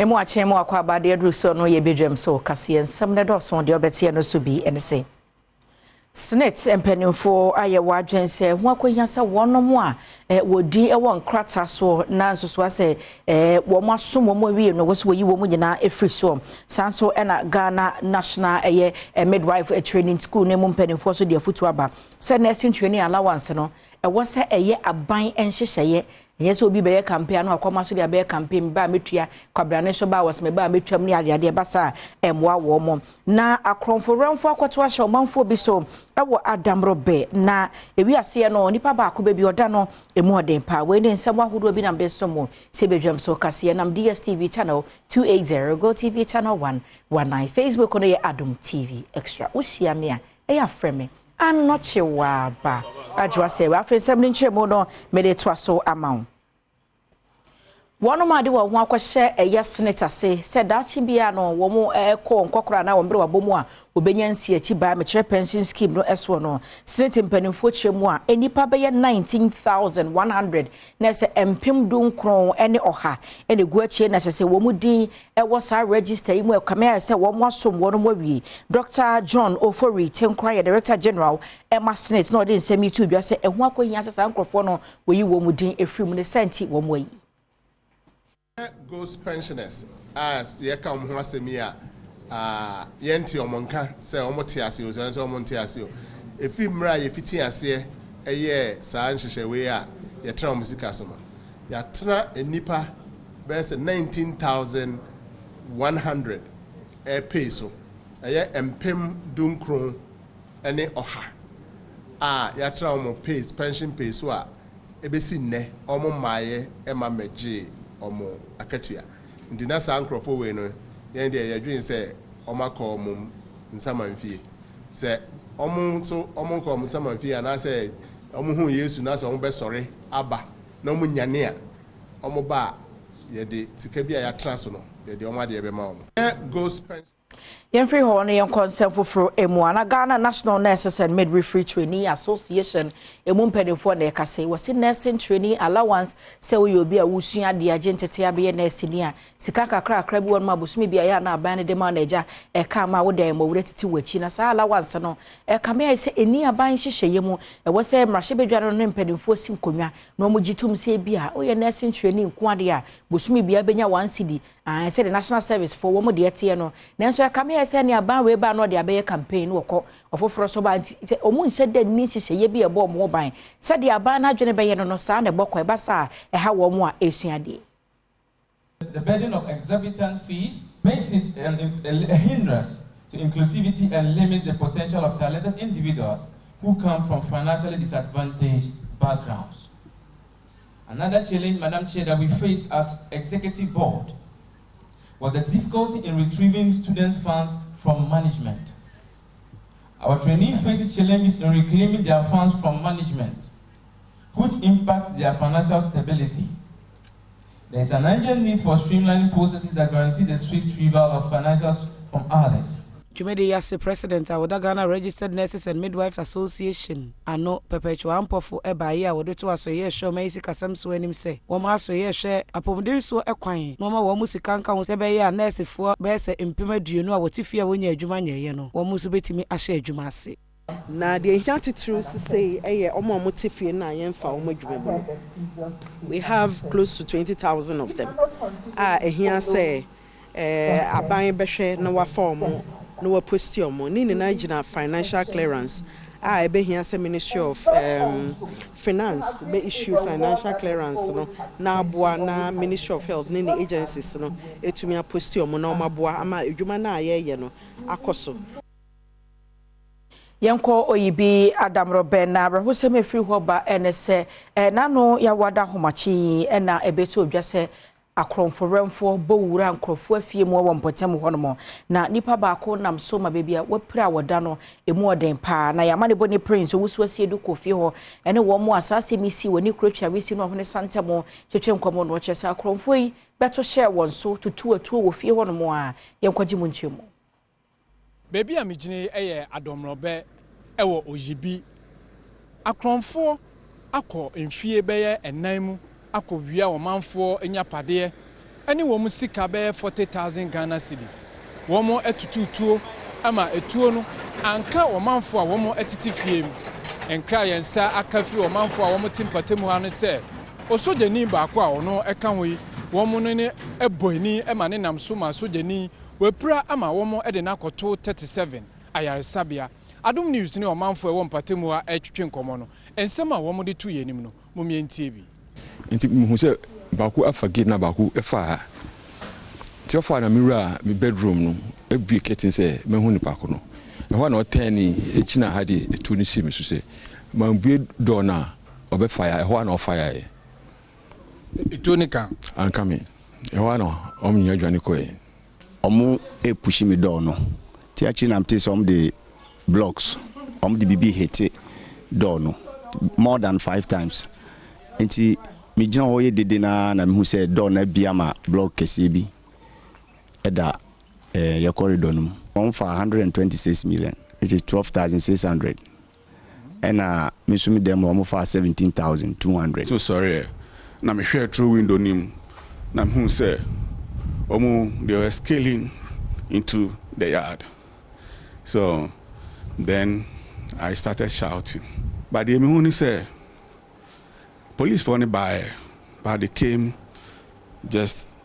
Emu achemu akwa bade adruso no ye Badwam so kase ensem ne dɔso de obete no so bi ene se Senate empanimfo aye wadwen se ho akohia se wonom a wodi ewo nkrata so na nsoso ase wo mo asom mo wie no wo so yi wo mo nyina efri so sanso ena Ghana National Midwife Training School ne mo empanimfo so de afutu aba se nursing training allowance no wo se eye aban enhyehyeye yes obi be campaign no akoma so de be campaign ba metua kwabrane so ba was me ba metuam ne ade basa emwa wo mo na akronfo ranfo akoto ahye omanfo bi so ewo Adom robe na ewi ase no nipa ba ko bi oda no emu oden pa we ne nsem ahodo bi na be so mo se Badwam so kase nam DSTV channel 280 Go TV channel 119 Facebook no ye Adom TV extra usia me a eya frame and not chewa ba ajwa se we afensem ni nchemo no me de to so amount one ma de wo ho akwhye eye senator se dachi bia no wo mo ko nkokora na wo mbre wabomu a obenya nsi achi ba me chere pension scheme no eso no senator mpanimfo chemu a enipa be 19,100 na se empim du nkron ene oha ene gu achi na se wo mu din wo sa register yi mu kama se wo mo asom wo no mo wie Dr. John Ofori Tenkra Director General Emma Senate no de nsemi tu bia se ehu akohia sa nkrofo no wo yi wo mu din efri mu ne senti wo mo yi Ghost pensioners as ye come ho asemi a yenti omonka se omote ase o se omonte ase o efi mra ye fiti ase eye saa nhyehyɛ we a ye tra musika so ma ya tra enipa be se 19,100 pay so eye empem dunkron ene oha ya tra omo pay pension pay so a ebesi nne omo maaye ema meje omo akatua ndi na sa nkrofo we no yen de yadwin se omakọ mum nsamanfie se omo so omo ko nsamanfie na se omo hu Yesu na se omo be sore aba na omo nyane a omo ba ye de sika bia ya transfer no ye de omo ade be ma omo ghost pension Yemfree ho no yen consent for emu na Ghana National Nurses and Midwifery Training Association emu mpanimfo na ekase wose nursing training allowance se we obi a wusua de agentete abe nurse ni a sika kakra bi won ma bosumi bia ya na aban de ma na eja eka ma wo de ma wure titi wachi na sa allowance no eka me se eni aban hyehyeye mu wose mrahye bedware no mpanimfo sim konwa na omo gitum se bia oye nursing training nko ade a bosumi bia benya 1 cedi se the national service for wo mo de ete no nanso eka me se ni aban we ba no de abe campaign woko ofoforo so ba nti omu nse de ni hyehyeye bi ebo mo ban se de aban na adwene be ye no sa na bokọ e ba sa e ha wo mo a esuade. The burden of exorbitant fees makes it a hindrance to inclusivity and limits the potential of talented individuals who come from financially disadvantaged backgrounds. Another challenge, Madam Chair, that we face as executive board was the difficulty in retrieving student funds from management. Our trainee faces challenges in reclaiming their funds from management, which impact their financial stability. There is an urgent need for streamlining processes that guarantee the swift retrieval of financials from others. Jumedi Yase President Awoda Ghana Registered Nurses and Midwives Association ano perpetual ampofo ebaye a wodo to asoye show maisi kasam so anim se wo ma asoye hwe apomden so ekwan no ma wo musika nka ho se be ya nurse fo be se empemaduonu a wotifia wonya adwuma nyeye no wo muso betimi ahye adwuma ase na de ehia titru say eye omo motifie na yemfa omo adwuma. We have close to 20,000 of them ehia say aban behwe na wa form no wa postiomo ni na gina financial clearance ebe here say Ministry of Finance be issue financial clearance no na aboa na Ministry of Health ni agencies no etumi apostiomo na omaboa ama adwuma na ayeye no akoso Yanko oyibi Adom robe na rahosem efri ho ba enese nano ya wada homachi na ebeto odwase akronforemfo bowura nkrofo afie mu wo mpotem hono na nipa ba ko nam so ma bebia wapira woda no emu oden pa na yamane boni prince owusu asie du kofi ho ene wo mu asase misi woni krotwa wisi no hone santemo twetwe nkomo no chese akronfo yi beto share won so tutu atu wo fie hono mo a yenkwaji mu nchemu bebi a migine eye Adom robe ewo ojibi akronfo akọ mfie beye enan mu akọ wia wo manfo enya pade ɛne wɔn sika bɛyɛ 40,000 Ghana cedis wɔn etututuo ama etuo no anka ɔmanfo a wɔn etiti fie mu enkra yɛnsa aka fi ɔmanfo a wɔn timpatemu ha no sɛ osojani baako a ɔno ɛka ho yi wɔn no ne eboini ɛma ne nam so ma sojani wepra ama wɔn de nakoto 37 ayaresabea Adom News ne ɔmanfo ɛwɔ mpatemu ha ɛtwetwe nkɔmɔ no ensɛm a wɔn de tu yɛ nim no momientie bi enti muhu sɛ baako afa gate na baako ɛfa ti ofa na mirror me bedroom no ebie curtain say mehu ni paako no ɛhɔ na ɔtɛn ni ekina ha de etu ni sim so say man bie door na ɔbɛ fire ɛhɔ na ɔfire etu ni kan anka me ɛhɔ na ɔmnya dwane kɔɛ ɔmo push me door no ti achi na mte some the blocks the bibi hit door no more than 5 times enti me gina ho ye dede na me say door na bia ma block kese bi eda your corridor no for 126 million which is 12,600 and me sumi dem o for 17,200. So sorry na me share through window nim na me say they were scaling into the yard, so then I started shouting, but the me say police for by, but they came just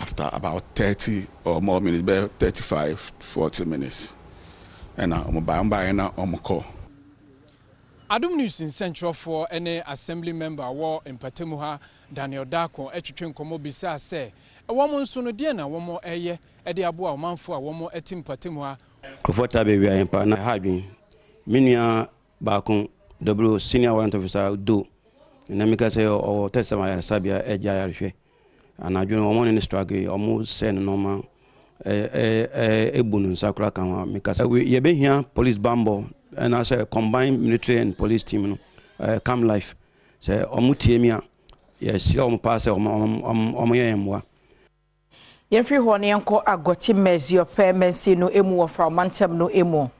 after about 30 or more minutes, about 35, 40 minutes. And I'm buying now on my call. Adom News in Central for any assembly member war in Patemuha, Daniel Dako, Etchin Komo Bisa say, a woman sooner dinner, one more eye, Eddie Abua, Manfua, one more etim Patemuha. Comfortable we are in partner having Minia Bakon, W senior warrant officer do. And I say, or testimony Sabia, Eja. And I do one in the struggle, almost send normal a boon Sakura can because we be here, police bambo, and I say combined military and police team, come life. Say, Omutimia, yes, pass on. Yemfri hone yanko agoti mezi opemensi no emu ofra mantem no emu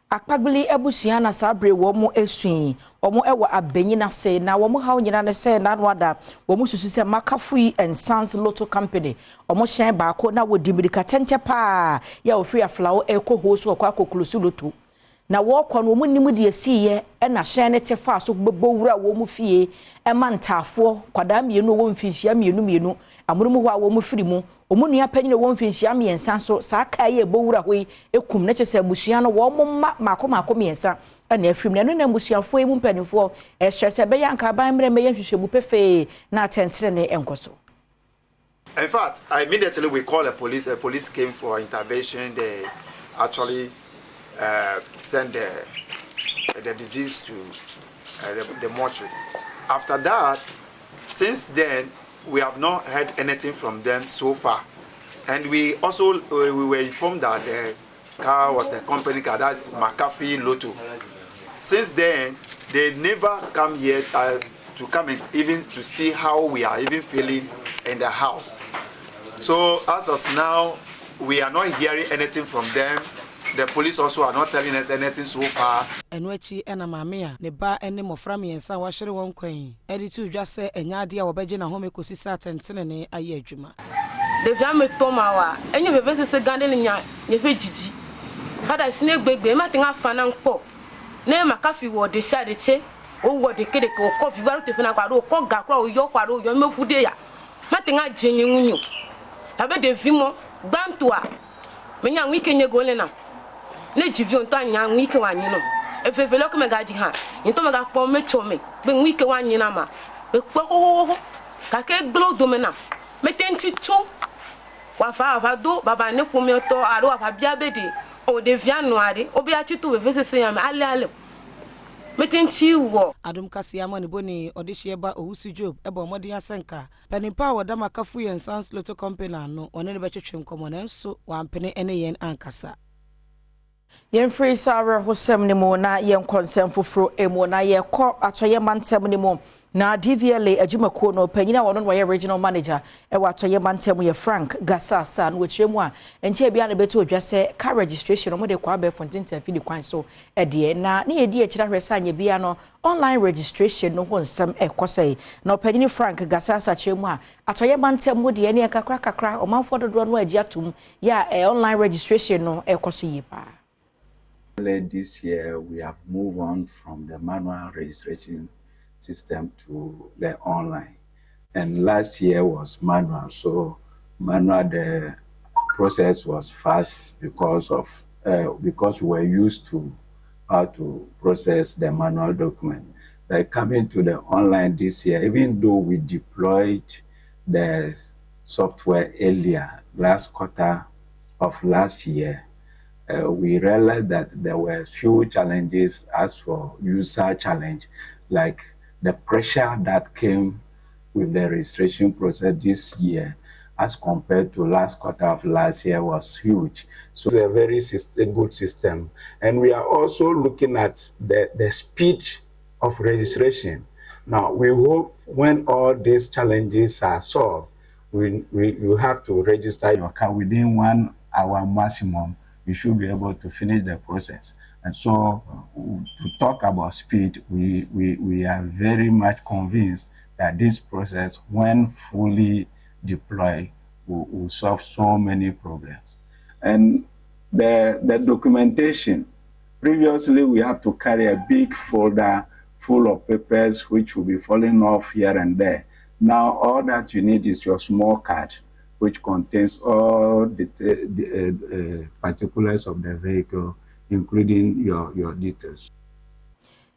akpagbili ebusua na sabre wo mu esuin omo ewa abenyi na se na wo mu hawo nyina ne se na wada wo mu susu se makafui and Sons Lotto Company omo hyen baako na wo dimirika tente pa ya ofri aflawo ekohoso okwa kokulusu loto na wo kwa no mu nimu de asiye e na hyen ne tefa so bebowura wo mu fie e mantafo kwada mienu wo mfinhia mienu amurumu ho a wo mu firi mu omunua panyine wo mfinhia miensa so saa kai ebowura hoi ekum na kyese abusua no wo momma mako miensa na afrim na no na abusuafo emu mpanifo ehwese be yanka ban mre me yanhwehwebu pefe na atentere ne enkoso. In fact, immediately we called the police. The police came for intervention. They actually sent the disease to the mortuary. After that, since then, we have not heard anything from them so far. And we also we were informed that the car was a company car, that's McAfee Lotto. Since then, they never come here to come and even to see how we are even feeling in the house. So as of now, we are not hearing anything from them. The police also are not telling us anything so far. Enwechi ena mamia ne ba ene mofra miensa wa hwere won kwan edi tu dwa se enya ade a wobeje na home kosi sa tentene ne aye adwuma de via me toma wa enye bebe se gande nya ye fe jiji hada sine gbegbe ma tinga fana npo na McAfee wo de side che o wo de kede ko coffee waru te fina kwado ko ga kra o yo kwado yo mekude ya ma tinga jenye nwunyo abe de vimo gbantoa menya nwike nye gole na le jivio nto anya nwike wanyi no efefele ko mega ji ha nto mega po mechome be nwike wanyi na ma be ko ka ke glo domena metenti cho wa fa do baba ne ko mi to aro wa bia bede o de via noare obi a titu we vese ya me ale metenti wo Adom kasia ma ne boni odihye ba owusu job eba omodi asenka penimpa wo da makafu yen Sons Lotto Company no one ne betwetwe nkomo na nso wampene ene yen ankasa Yemfri Sarah hosem ne mo na yen konsem foforo emo na ye kɔ atoye mantem ne mo na DVLA adwumakuo no panyina wono no regional manager e watoye mantem ye Frank Gasasa no wechiremu a enche bia na beto odwa se car registration no de kwa be fontinta fidi kwan so e de na ne yedi e kira hwesa anya bia no online registration no ho nsem e kwosai na panyini Frank Gasasa chiremu a atoye mantem mo de ne kakra omanfo dodo no agiatum ya online registration no e kwaso yi pa. This year we have moved on from the manual registration system to the online, and last year was manual. So manual, the process was fast because we were used to how to process the manual document. Like coming to the online this year, even though we deployed the software earlier, last quarter of last year, we realized that there were few challenges as for user challenge, like the pressure that came with the registration process this year as compared to last quarter of last year was huge. So it's a very good system. And we are also looking at the speed of registration. Now, we hope when all these challenges are solved, you have to register your car within 1 hour maximum. You should be able to finish the process. And so to talk about speed, we are very much convinced that this process, when fully deployed, will solve so many problems. And the documentation, previously we have to carry a big folder full of papers which will be falling off here and there. Now all that you need is your small card, which contains all the particulars of the vehicle, including your details.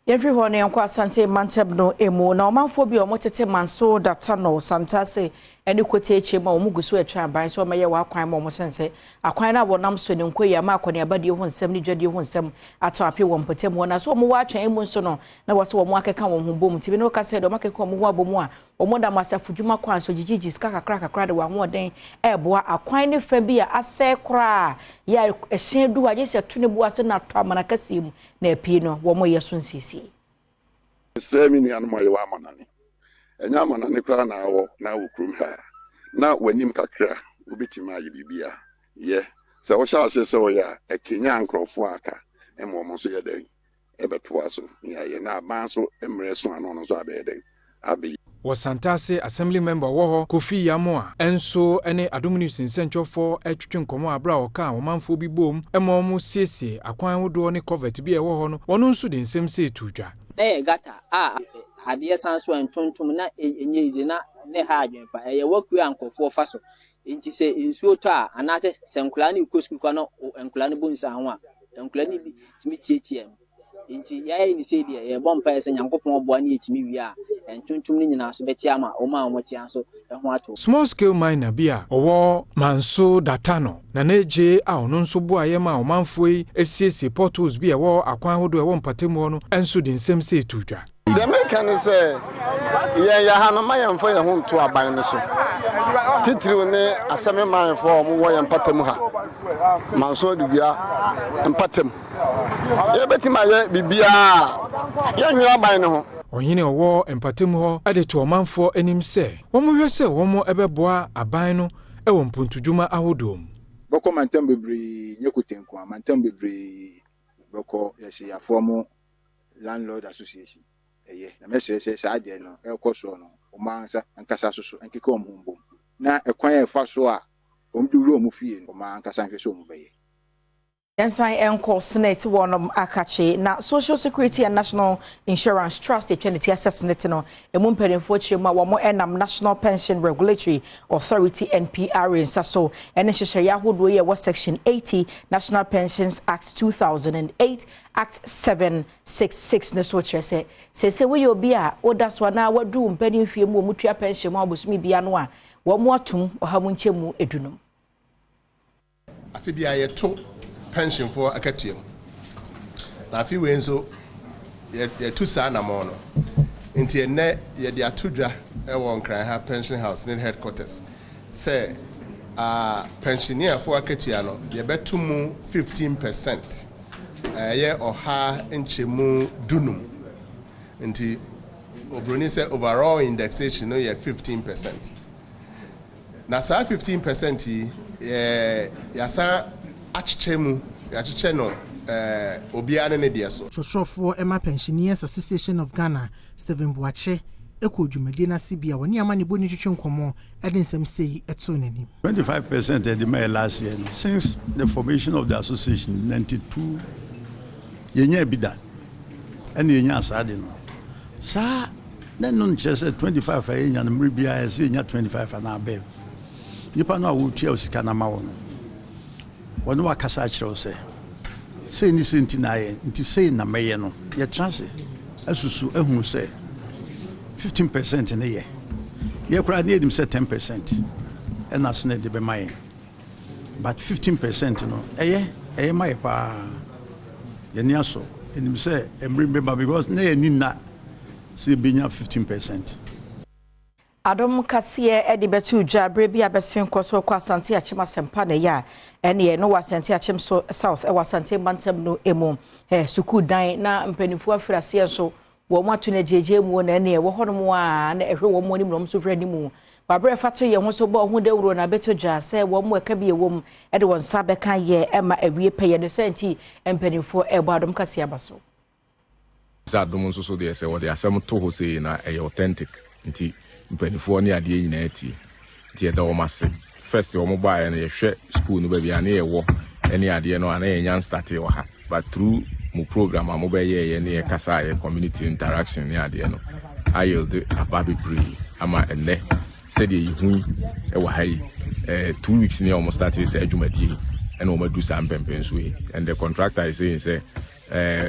Every one yankwa Sante Mantem no emu na omanfo bi omotete manso data no Santase eni kwete echema omuguso etwa ban so meye wa kwan mo sense akwan na wonam so ne nkoyi ma akone abade ho nsem ni dwade ho nsem ato ape wo mpotem wona so omo wa atwan emu nso no na wo so omo akeka wo ho bom tibi no ka se do makeka omo ho abomu a omo da masafudwuma kwan so jijiji ska kakra de wa ho den eboa akwan ne fa bi a ase kra ya ehyen du aje se to ne bu ase na to amana kasim na apie no wo mo yeso nsisi Semi ni anuma yewa manani. Enya manani kwa na awo na ukrum ha. Na wanim kakra ubitima yibibia. Ye. Se wo sha ase se wo ya ekenya ankrofo aka. Emo mo so ye den. Ebeto so ya ye na ban so emre so ano no so abeden. Abi Wasantase assembly member wo Kofi Yamoa enso ene Adom News nsentwofo atwetwe nkomo abra oka omanfo bi bom emo mo siesie akwan wodo ne covert bi e wo ho no wono nso de nsem se tudwa gata ade sanso entontom na enye ize na ne ha adwenpa ye waku ankofo fa so enti se nsuo to a anate senkula ne ikoskul kwa no enkula ne bonsa ho a enkula ne bi timi tietiem enti yaye ni se die ye bompa ese nyankopon oboa ne etimi wi a entontom ne nyina so beti ama o ma omoti anso ho ato small scale miner bia owo manso datano na neje a ono nso bo ayema omanfo yi esiesie portals bia wo akwan hodo e wo mpatemu no enso de nsem se tudwa the mekan say ya hanoma yemfo ye ho nto aban ne so titiri ne aseme manfo mo wo ye mpatemu ha manso de bia mpatem ye betima ye bibia ye nwira aban ne ho Ohine owo empatemu ho ade to omanfo anim se womo hwe se womo ebeboa aban no e wo mpuntudwuma ahodom boko mantem bebre nyekutenko mantem bebre boko yesiafo mo landlord association eye na mese se ade no e koso no omansa ankasa soso ankeka omhumbo na ekwan e fa so a omduru omufie no omankasa nhwe so omubeye Ensign Enco Senate one akache na Social Security and National Insurance Trust etwenity assessment no emumpeden for chema wo mo enam National Pension Regulatory Authority NPR insaso ene hyehyɛ yahodo ye wo section 80 National Pensions Act 2008 Act 766 ne so kyerɛ se we obi a odaso na wadu mpeden fie mu omutua pension mu abosumi bia no a wo mo atum ohamu nkyemu edunum afibia ye to pension for akatiam na fi we nso ye tu sa na mo no nti ene ye de atodwa e wo nkran ha pension house ne headquarters say pensioner for akatia no ye betumu 15% ye oha nchemu dunum nti obroni say overall indexation no yɛ 15%. Na saa 15% yi yasa akyekyɛ mu yakyekyɛ no obiara ne deɛ so. Trɔtrɔfoɔ Emma Pensioners Association of Ghana Stephen Boache eko dwumadi na sibia woni ama ne boni twetwe nkomo ede nsem sei eto n'anim. 25% at the May last year. Since the formation of the association 92 yenya bida and yenya asade no. Sa then non just 25 yenya na mribia say yenya 25 na above. Nipa no awutua osika na ma wono. Wono wakasa akire say ni senti na ye nti say na meye no ye transe asusu ehunu say 15% in a year. You could need him say 10%, and that's not the bemain. But 15%, you know, my pa, Yaniaso, and him say, and remember because nay need not see being 15%. Adom Kasie Eddie Betu Jabre Bia Besin Koso Kwa Santi Achima Sempane ya ene no wasanti achim so south e wasante bantem no emu suku dan na mpanifu afrase so wo matu na jeje mu na ene wo hono a na ehwe wo mo ni mnom so hwani mu babre fato ye ho so bo ho dawuro na beto dwa se wo mo eka bie wom e de won sa beka ye ema awie peye ne santi mpanifu e bo Adom Kasie abaso Adom nso so de se wo de asem to ho sei na e authentic nti mpanifu ne ade nyina ati nti e da wo mase first wo mo bae na ye hwe school no ba bia na ye wo ene ade no ana ye nyan start wo ha but through mu program mo ba ye ne ye kasa ye community interaction ne ade no ayel de ababi pre ama enne said ye hu e wo ha yi 2 weeks ne almost start say adwumadi and we do some pempen we and the contractor is saying say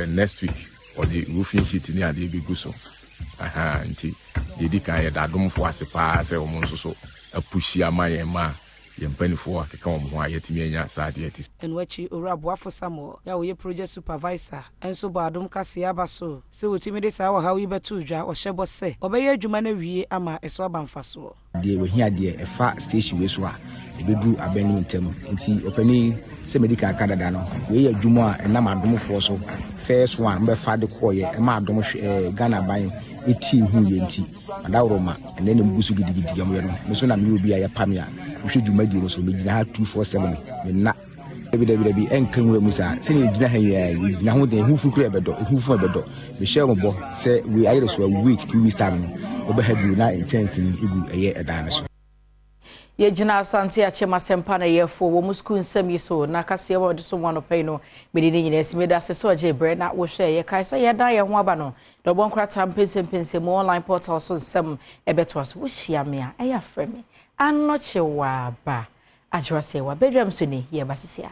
next week or the roofing sheet ne ade bi gu so aha nti ye di kan ye da dom fo ase pa say o mo nso so apushi ama ye ma ye mpanifo akeka o mo ho ayetimi anya saade ati en wachi Oraboafo Samuel ya wo ye project supervisor enso ba Adom Kasie abaso se wotimi de sa wo ha wi betu dwa o hyebo se obeye adwuma na wie ama eso abanfaso de we hia de efa station we so a ebedu abani ntem nti opani se medical Canada no we adwuma a enam adomfo so first one be fa de koye e ma adom Ghana ban eti hu ye nti adawroma ene ne mbusu gidigidi yam ye no so na me obi a ye pam ya hwe dwuma di no so me gina ha 247 me na ebi enkan we musa se ne gina ha ye gina ho de hu fukuru ebedo hu fu ebedo me share mo bo se we ayere so a week 2 weeks time obe ha bi na in chance igu eye edan so ye gina asante achema sempa na ye fo wo musku nsam yi so na Kasie wo de so wano pay no me de nyina sime da se so je bre na wo hwe ye kai se ye dan ye ho aba no do bon krata mpensempensem mo online portal so nsam ebeto aso wo hia me a eya frɛ me anoche wa ba ajwa se wa bedwam so ni ye basisia